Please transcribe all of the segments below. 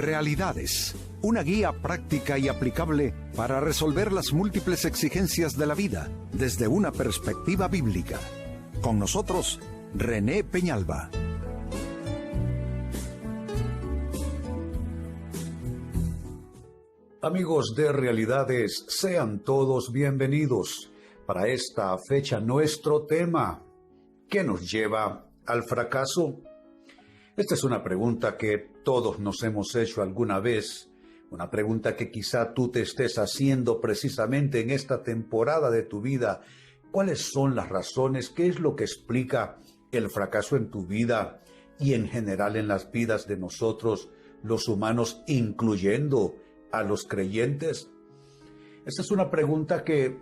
Realidades, una guía práctica y aplicable para resolver las múltiples exigencias de la vida desde una perspectiva bíblica. Con nosotros, René Peñalba. Amigos de Realidades, sean todos bienvenidos. Para esta fecha, nuestro tema, ¿qué nos lleva al fracaso? Esta es una pregunta que todos nos hemos hecho alguna vez, una pregunta que quizá tú te estés haciendo precisamente en esta temporada de tu vida. ¿Cuáles son las razones? ¿Qué es lo que explica el fracaso en tu vida y en general en las vidas de nosotros, los humanos, incluyendo a los creyentes? Esta es una pregunta que,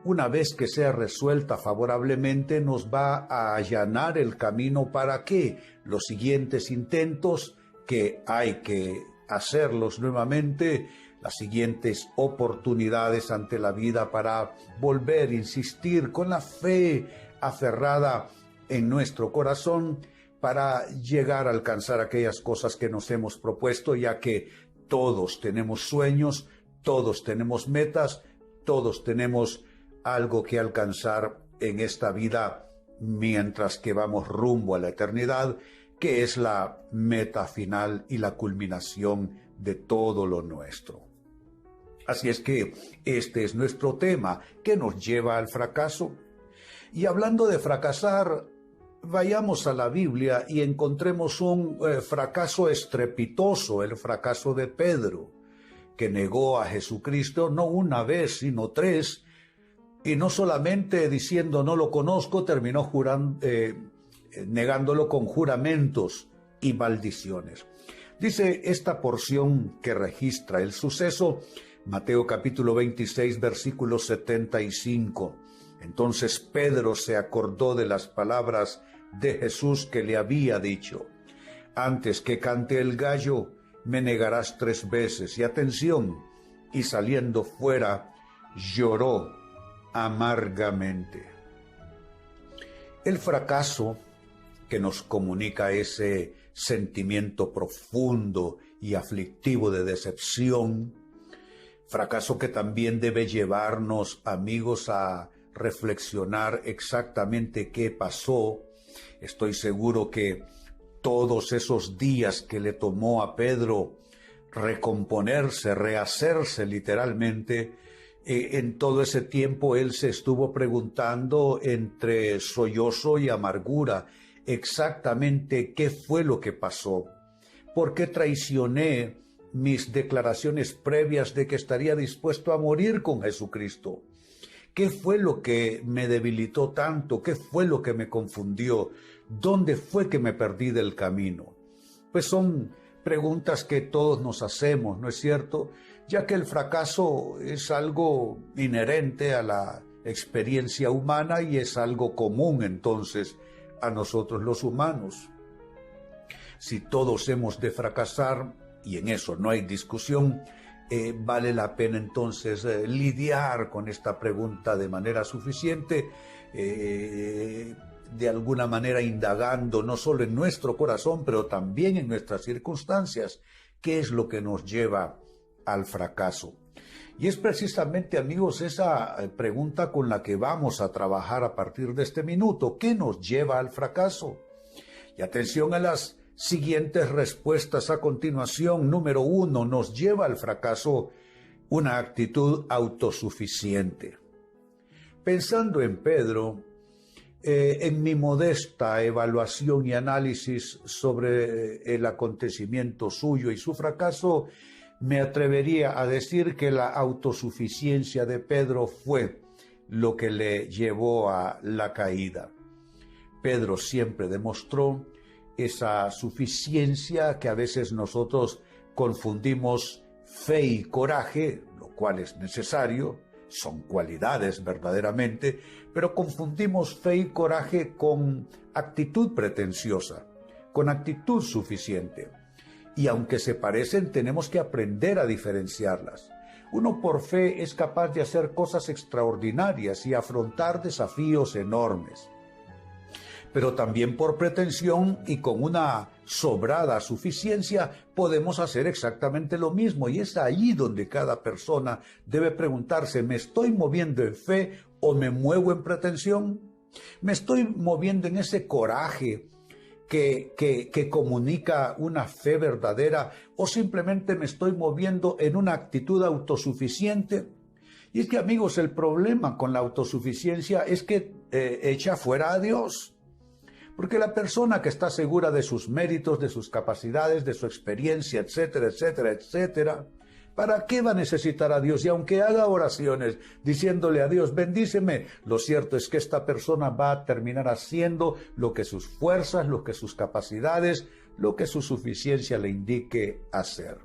una vez que sea resuelta favorablemente, nos va a allanar el camino para que los siguientes intentos, que hay que hacerlos nuevamente, las siguientes oportunidades ante la vida para volver a insistir con la fe aferrada en nuestro corazón para llegar a alcanzar aquellas cosas que nos hemos propuesto, ya que todos tenemos sueños, todos tenemos metas, todos tenemos algo que alcanzar en esta vida mientras que vamos rumbo a la eternidad, que es la meta final y la culminación de todo lo nuestro. Así es que este es nuestro tema, ¿qué nos lleva al fracaso? Y hablando de fracasar, vayamos a la Biblia y encontremos un fracaso estrepitoso, el fracaso de Pedro, que negó a Jesucristo no una vez, sino tres, y no solamente diciendo no lo conozco, terminó negándolo con juramentos y maldiciones. Dice esta porción que registra el suceso, Mateo capítulo 26, versículo 75. Entonces Pedro se acordó de las palabras de Jesús que le había dicho: antes que cante el gallo, me negarás 3 veces. Y atención, y saliendo fuera, lloró amargamente. El fracaso que nos comunica ese sentimiento profundo y aflictivo de decepción, fracaso que también debe llevarnos, amigos, a reflexionar exactamente qué pasó. Estoy seguro que todos esos días que le tomó a Pedro recomponerse, rehacerse literalmente, en todo ese tiempo él se estuvo preguntando entre sollozo y amargura exactamente qué fue lo que pasó. ¿Por qué traicioné mis declaraciones previas de que estaría dispuesto a morir con Jesucristo? ¿Qué fue lo que me debilitó tanto? ¿Qué fue lo que me confundió? ¿Dónde fue que me perdí del camino? Pues son preguntas que todos nos hacemos, ¿no es cierto? Ya que el fracaso es algo inherente a la experiencia humana y es algo común entonces a nosotros los humanos. Si todos hemos de fracasar, y en eso no hay discusión, vale la pena entonces lidiar con esta pregunta de manera suficiente, de alguna manera indagando no solo en nuestro corazón, pero también en nuestras circunstancias, qué es lo que nos lleva al fracaso. Y es precisamente, amigos, esa pregunta con la que vamos a trabajar a partir de este minuto. ¿Qué nos lleva al fracaso? Y atención a las siguientes respuestas a continuación. Número 1, nos lleva al fracaso una actitud autosuficiente. Pensando en Pedro, en mi modesta evaluación y análisis sobre el acontecimiento suyo y su fracaso, me atrevería a decir que la autosuficiencia de Pedro fue lo que le llevó a la caída. Pedro siempre demostró esa suficiencia que a veces nosotros confundimos fe y coraje, lo cual es necesario, son cualidades verdaderamente, pero confundimos fe y coraje con actitud pretenciosa, con actitud suficiente. Y aunque se parecen, tenemos que aprender a diferenciarlas. Uno por fe es capaz de hacer cosas extraordinarias y afrontar desafíos enormes. pero también por pretensión y con una sobrada suficiencia podemos hacer exactamente lo mismo. Y es ahí donde cada persona debe preguntarse, ¿me estoy moviendo en fe o me muevo en pretensión? ¿Me estoy moviendo en ese coraje que comunica una fe verdadera o simplemente me estoy moviendo en una actitud autosuficiente? Y es que, amigos, el problema con la autosuficiencia es que echa fuera a Dios. Porque la persona que está segura de sus méritos, de sus capacidades, de su experiencia, etcétera, etcétera, etcétera, ¿para qué va a necesitar a Dios? Y aunque haga oraciones diciéndole a Dios, bendíceme, lo cierto es que esta persona va a terminar haciendo lo que sus fuerzas, lo que sus capacidades, lo que su suficiencia le indique hacer.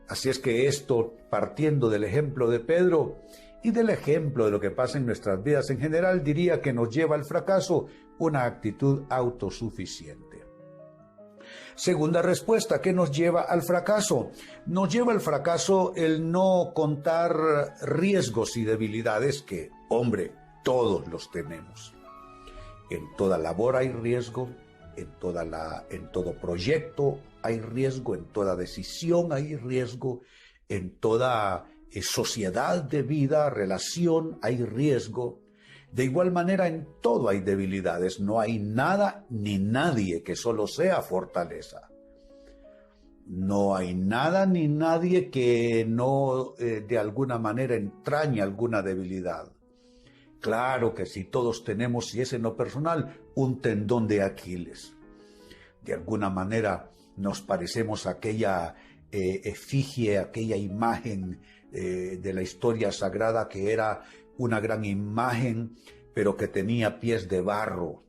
Así es que esto, partiendo del ejemplo de Pedro y del ejemplo de lo que pasa en nuestras vidas en general, diría que nos lleva al fracaso una actitud autosuficiente. Segunda respuesta, ¿qué nos lleva al fracaso? Nos lleva al fracaso el no contar riesgos y debilidades que, hombre, todos los tenemos. En toda labor hay riesgo, en todo proyecto hay riesgo, en toda decisión hay riesgo, en toda sociedad de vida, relación hay riesgo. De igual manera, en todo hay debilidades. No hay nada ni nadie que solo sea fortaleza. No hay nada ni nadie que no de alguna manera entrañe alguna debilidad. Claro que sí, todos tenemos, y es en lo personal, un tendón de Aquiles. De alguna manera nos parecemos a aquella efigie, aquella imagen de la historia sagrada que era una gran imagen, pero que tenía pies de barro.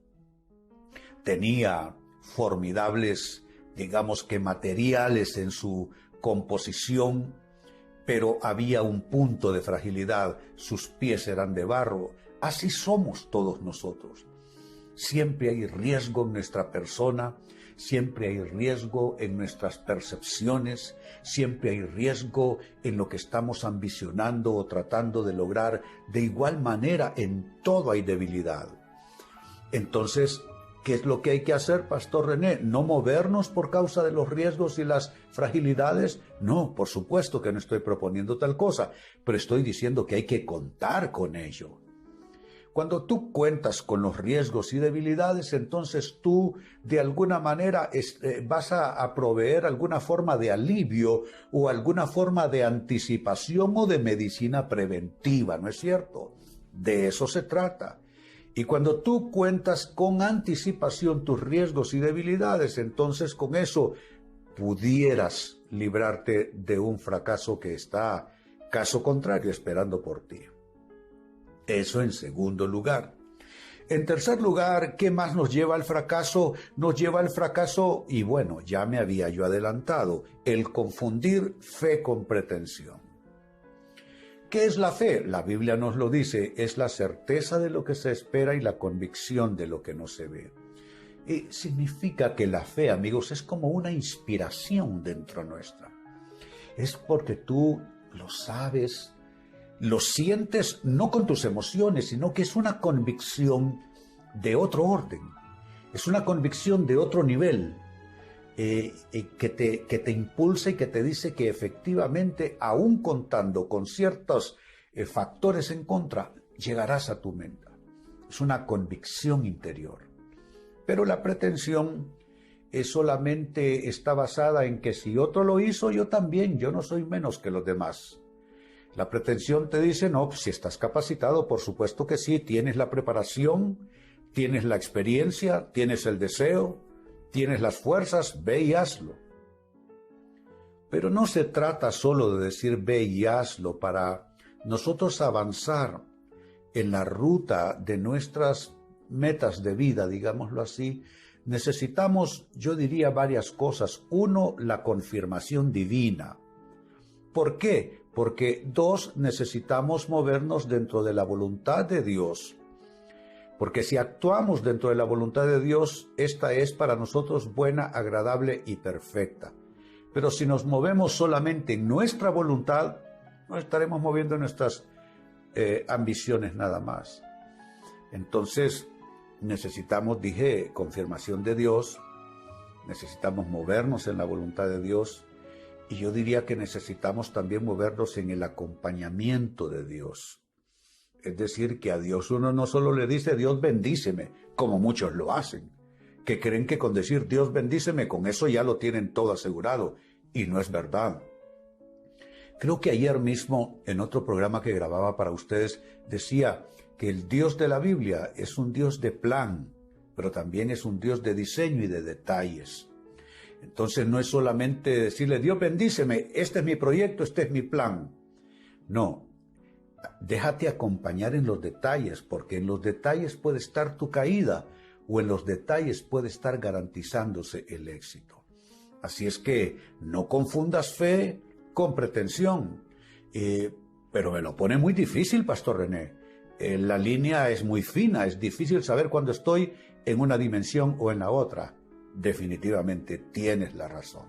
Tenía formidables, digamos que materiales en su composición, pero había un punto de fragilidad. Sus pies eran de barro. Así somos todos nosotros. Siempre hay riesgo en nuestra persona, siempre hay riesgo en nuestras percepciones, siempre hay riesgo en lo que estamos ambicionando o tratando de lograr. De igual manera, en todo hay debilidad. Entonces, ¿qué es lo que hay que hacer, Pastor René? ¿No movernos por causa de los riesgos y las fragilidades? No, por supuesto que no estoy proponiendo tal cosa, pero estoy diciendo que hay que contar con ello. Cuando tú cuentas con los riesgos y debilidades, entonces tú de alguna manera vas a proveer alguna forma de alivio o alguna forma de anticipación o de medicina preventiva, ¿no es cierto? De eso se trata. Y cuando tú cuentas con anticipación tus riesgos y debilidades, entonces con eso pudieras librarte de un fracaso que está, caso contrario, esperando por ti. Eso en segundo lugar. En tercer lugar, ¿qué más nos lleva al fracaso? Nos lleva al fracaso, y bueno, ya me había yo adelantado, el confundir fe con pretensión. ¿Qué es la fe? La Biblia nos lo dice, es la certeza de lo que se espera y la convicción de lo que no se ve. Y significa que la fe, amigos, es como una inspiración dentro nuestra. Es porque tú lo sabes, lo sientes no con tus emociones, sino que es una convicción de otro orden, es una convicción de otro nivel, que te impulsa y que te dice que efectivamente, aún contando con ciertos factores en contra, llegarás a tu meta. Es una convicción interior. Pero la pretensión solamente está basada en que si otro lo hizo, yo también, yo no soy menos que los demás. La pretensión te dice, no, pues si estás capacitado, por supuesto que sí, tienes la preparación, tienes la experiencia, tienes el deseo, tienes las fuerzas, ve y hazlo. Pero no se trata solo de decir ve y hazlo. Para nosotros avanzar en la ruta de nuestras metas de vida, digámoslo así, necesitamos, yo diría, varias cosas. Uno, la confirmación divina. ¿Por qué? Porque dos, necesitamos movernos dentro de la voluntad de Dios. Porque si actuamos dentro de la voluntad de Dios, esta es para nosotros buena, agradable y perfecta. Pero si nos movemos solamente en nuestra voluntad, no estaremos moviendo nuestras ambiciones nada más. Entonces, necesitamos, dije, confirmación de Dios, necesitamos movernos en la voluntad de Dios, y yo diría que necesitamos también movernos en el acompañamiento de Dios. Es decir, que a Dios uno no solo le dice, Dios bendíceme, como muchos lo hacen, que creen que con decir Dios bendíceme, con eso ya lo tienen todo asegurado, y no es verdad. Creo que ayer mismo, en otro programa que grababa para ustedes, decía que el Dios de la Biblia es un Dios de plan, pero también es un Dios de diseño y de detalles. Entonces no es solamente decirle, Dios bendíceme, este es mi proyecto, este es mi plan. No, déjate acompañar en los detalles, porque en los detalles puede estar tu caída, o en los detalles puede estar garantizándose el éxito. Así es que no confundas fe con pretensión. Pero me lo pone muy difícil, Pastor René. La línea es muy fina, es difícil saber cuándo estoy en una dimensión o en la otra. Definitivamente tienes la razón.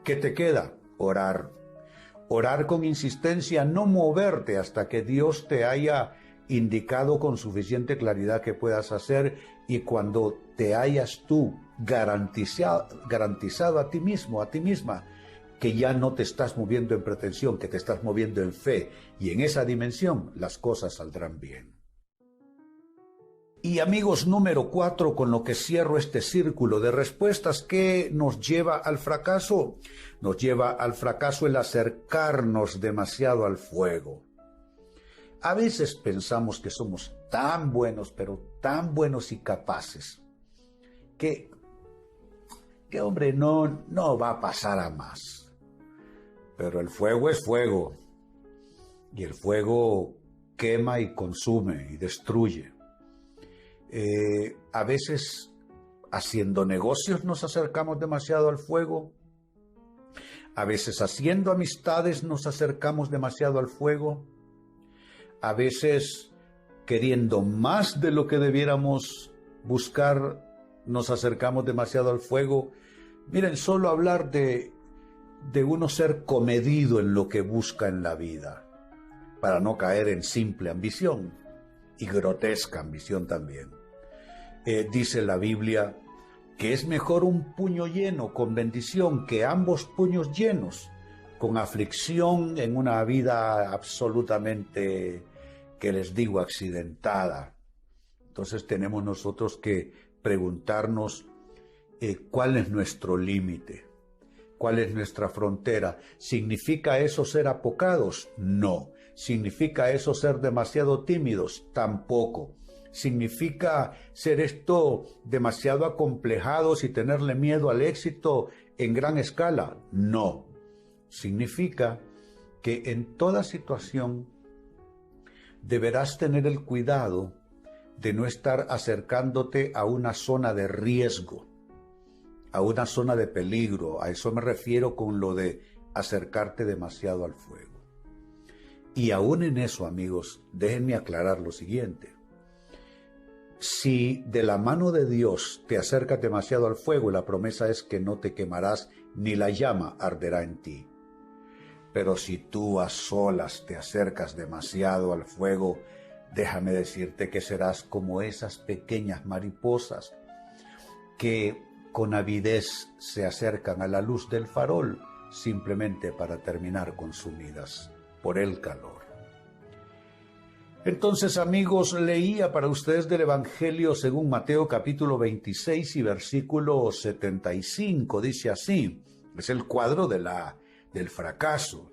¿Qué te queda? Orar. Orar con insistencia, no moverte hasta que Dios te haya indicado con suficiente claridad que puedas hacer, y cuando te hayas tú garantizado a ti mismo, a ti misma, que ya no te estás moviendo en pretensión, que te estás moviendo en fe, y en esa dimensión las cosas saldrán bien. Y amigos, número 4, con lo que cierro este círculo de respuestas, ¿qué nos lleva al fracaso? Nos lleva al fracaso el acercarnos demasiado al fuego. A veces pensamos que somos tan buenos, pero tan buenos y capaces, que hombre, no va a pasar a más. Pero el fuego es fuego, y el fuego quema y consume y destruye. A veces, haciendo negocios, nos acercamos demasiado al fuego. A veces, haciendo amistades, nos acercamos demasiado al fuego. A veces, queriendo más de lo que debiéramos buscar, nos acercamos demasiado al fuego. Miren, solo hablar de uno ser comedido en lo que busca en la vida, para no caer en simple ambición y grotesca ambición también. Dice la Biblia que es mejor un puño lleno con bendición que ambos puños llenos con aflicción en una vida absolutamente, que les digo, accidentada. Entonces tenemos nosotros que preguntarnos cuál es nuestro límite, cuál es nuestra frontera. ¿Significa eso ser apocados? No. ¿Significa eso ser demasiado tímidos? Tampoco. ¿Significa ser esto demasiado acomplejados y tenerle miedo al éxito en gran escala? No. Significa que en toda situación deberás tener el cuidado de no estar acercándote a una zona de riesgo, a una zona de peligro. A eso me refiero con lo de acercarte demasiado al fuego. Y aún en eso, amigos, déjenme aclarar lo siguiente. Si de la mano de Dios te acercas demasiado al fuego, la promesa es que no te quemarás ni la llama arderá en ti. Pero si tú a solas te acercas demasiado al fuego, déjame decirte que serás como esas pequeñas mariposas que con avidez se acercan a la luz del farol simplemente para terminar consumidas por el calor. Entonces, amigos, leía para ustedes del Evangelio según Mateo capítulo 26 y versículo 75. Dice así, es el cuadro del fracaso.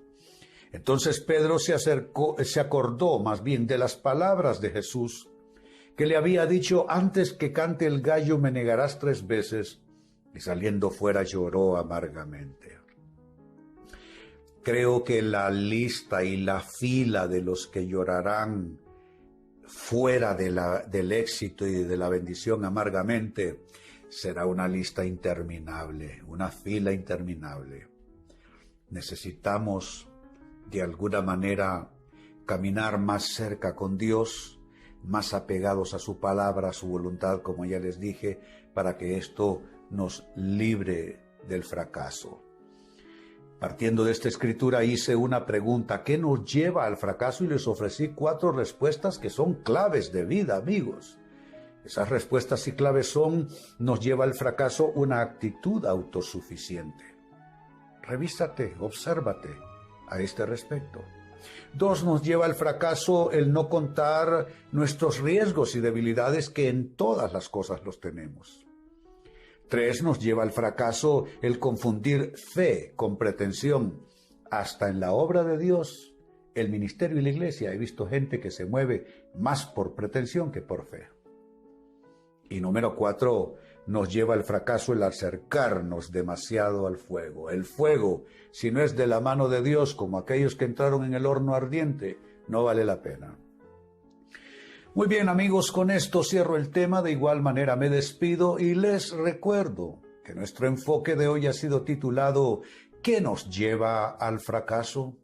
Entonces Pedro se acordó más bien de las palabras de Jesús, que le había dicho, antes que cante el gallo me negarás 3 veces, y saliendo fuera lloró amargamente. Creo que la lista y la fila de los que llorarán fuera del éxito y de la bendición amargamente será una lista interminable, una fila interminable. Necesitamos de alguna manera caminar más cerca con Dios, más apegados a su palabra, a su voluntad, como ya les dije, para que esto nos libre del fracaso. Partiendo de esta escritura hice una pregunta, ¿qué nos lleva al fracaso? Y les ofrecí 4 respuestas que son claves de vida, amigos. Esas respuestas y claves son: nos lleva al fracaso una actitud autosuficiente. Revísate, obsérvate a este respecto. 2, nos lleva al fracaso el no contar nuestros riesgos y debilidades, que en todas las cosas los tenemos. 3, nos lleva al fracaso el confundir fe con pretensión. Hasta en la obra de Dios, el ministerio y la iglesia, he visto gente que se mueve más por pretensión que por fe. Y número 4, nos lleva al fracaso el acercarnos demasiado al fuego. El fuego, si no es de la mano de Dios, como aquellos que entraron en el horno ardiente, no vale la pena. Muy bien, amigos, con esto cierro el tema. De igual manera me despido y les recuerdo que nuestro enfoque de hoy ha sido titulado ¿Qué nos lleva al fracaso?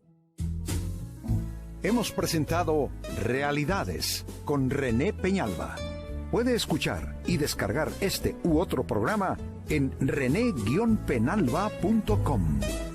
Hemos presentado Realidades con René Peñalba. Puede escuchar y descargar este u otro programa en rene-penalba.com.